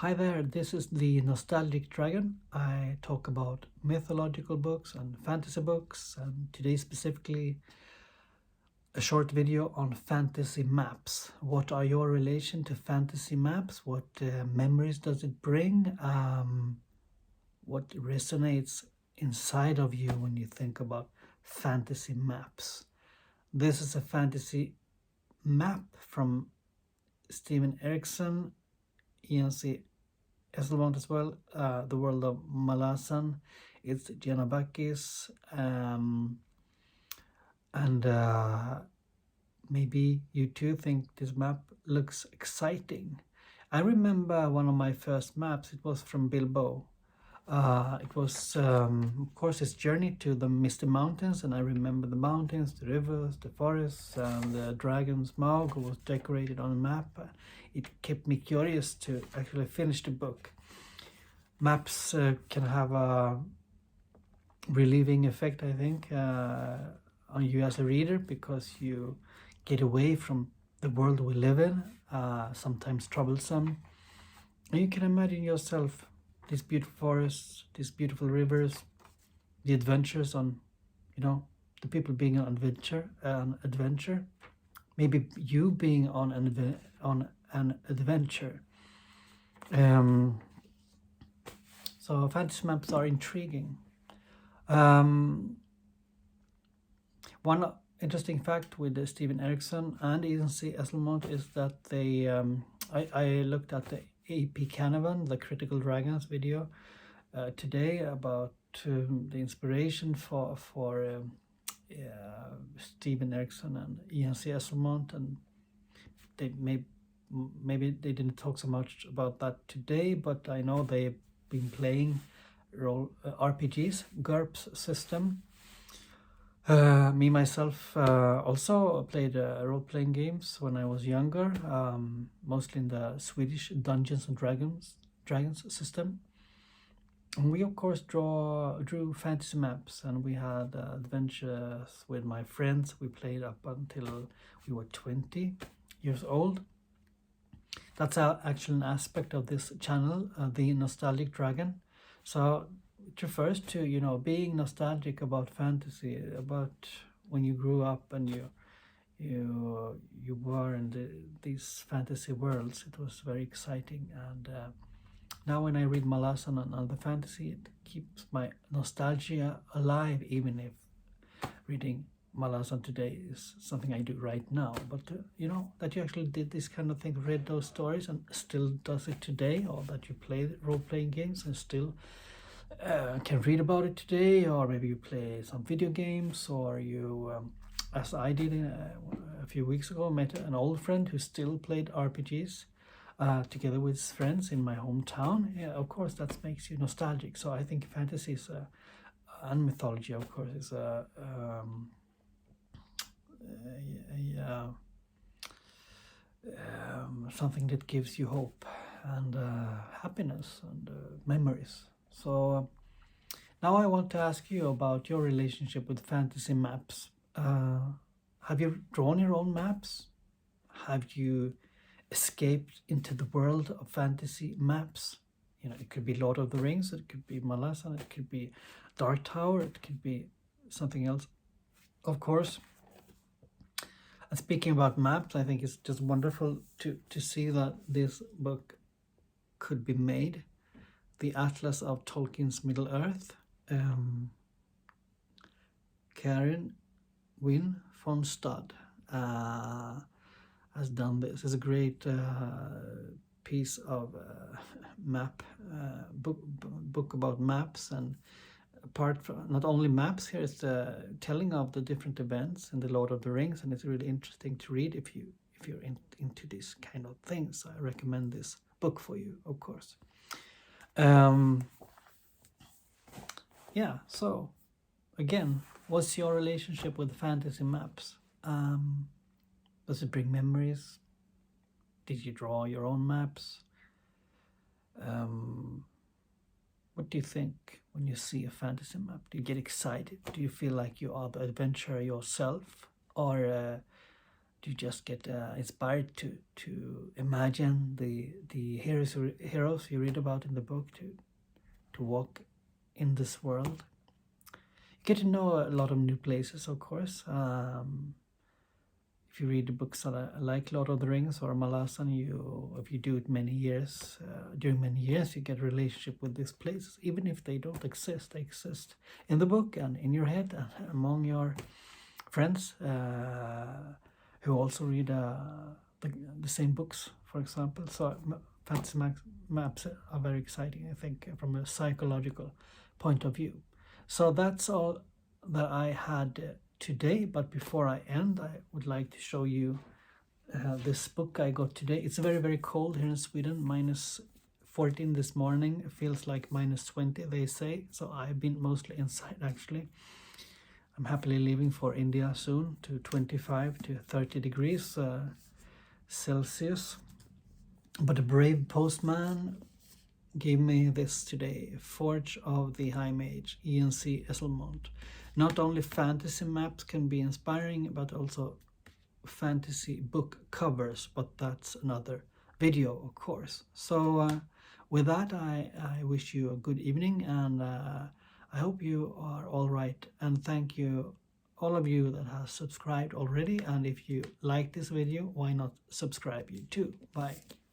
Hi there, this is the Nostalgic Dragon. I talk about mythological books and fantasy books, and today specifically a short video on fantasy maps. What are your relation to fantasy maps? What memories does it bring? What resonates inside of you when you think about fantasy maps? This is a fantasy map from Steven Erickson, E.N.C. Esselmont as well, The World of Malasan. It's Giannabakis, and maybe you too think this map looks exciting. I remember one of my first maps. It was from Bilbo. It was, of course, his journey to the Misty Mountains, and I remember the mountains, the rivers, the forests, and the dragon's mouth was decorated on a map. It kept me curious to actually finish the book. Maps can have a relieving effect, I think, on you as a reader, because you get away from the world we live in, sometimes troublesome. And you can imagine yourself these beautiful forests, these beautiful rivers, the adventures on, the people being on adventure, maybe you being on an adventure. So fantasy maps are intriguing. One interesting fact with Steven Erickson and E.N.C. Esselmont is that they, I looked at the A.P. Canavan, the Critical Dragons video today about the inspiration for Steven Erickson and E.N.C. Esselmont, and they maybe they didn't talk so much about that today, but I know they've been playing RPGs, GURPS system. Me myself also played role-playing games when I was younger, mostly in the Swedish Dungeons and Dragons system. And we of course drew fantasy maps, and we had adventures with my friends. We played up until we were 20 years old. That's actually an aspect of this channel, the Nostalgic Dragon. So it refers to, being nostalgic about fantasy, about when you grew up and you were in these fantasy worlds. It was very exciting, and now when I read Malasan and other fantasy, it keeps my nostalgia alive, even if reading Malasan today is something I do right now. But that you actually did this kind of thing, read those stories and still does it today, or that you play role-playing games and still can read about it today, or maybe you play some video games, or you, as I did a few weeks ago, met an old friend who still played RPGs together with his friends in my hometown. Yeah, of course, that makes you nostalgic. So I think fantasy is and mythology, of course, is something that gives you hope and happiness and memories. So now I want to ask you about your relationship with fantasy maps. Have you drawn your own maps? Have you escaped into the world of fantasy maps? It could be Lord of the Rings, it could be Malasan, it could be Dark Tower, it could be something else, of course. And speaking about maps, I think it's just wonderful to see that this book could be made. The Atlas of Tolkien's Middle-earth. Karen Wynne von Stud has done this. It's a great piece of map book about maps, and apart from not only maps, here is the telling of the different events in the Lord of the Rings, and it's really interesting to read if you're into these kind of things. I recommend this book for you, of course. Yeah, so again, what's your relationship with fantasy maps? Does it bring memories? Did you draw your own maps? What do you think when you see a fantasy map? Do you get excited? Do you feel like you are the adventurer yourself? Or just get inspired to imagine the heroes you read about in the book, to walk in this world. You get to know a lot of new places, of course. If you read the books like Lord of the Rings or Malasan, if you do it many years, during many years, you get a relationship with these places, even if they don't exist. They exist in the book and in your head and among your friends who also read the same books, for example. So fantasy maps are very exciting, I think, from a psychological point of view. So that's all that I had today, but before I end, I would like to show you this book I got today. It's very, very cold here in Sweden, -14 this morning. It feels like -20, they say, so I've been mostly inside, actually. I'm happily leaving for India soon, to 25 to 30 degrees Celsius. But a brave postman gave me this today, Forge of the High Mage, E&C Esselmont. Not only fantasy maps can be inspiring, but also fantasy book covers, but that's another video, of course. So with that, I wish you a good evening, and I hope you are all right. And thank you, all of you that have subscribed already. And if you like this video, why not subscribe you too? Bye.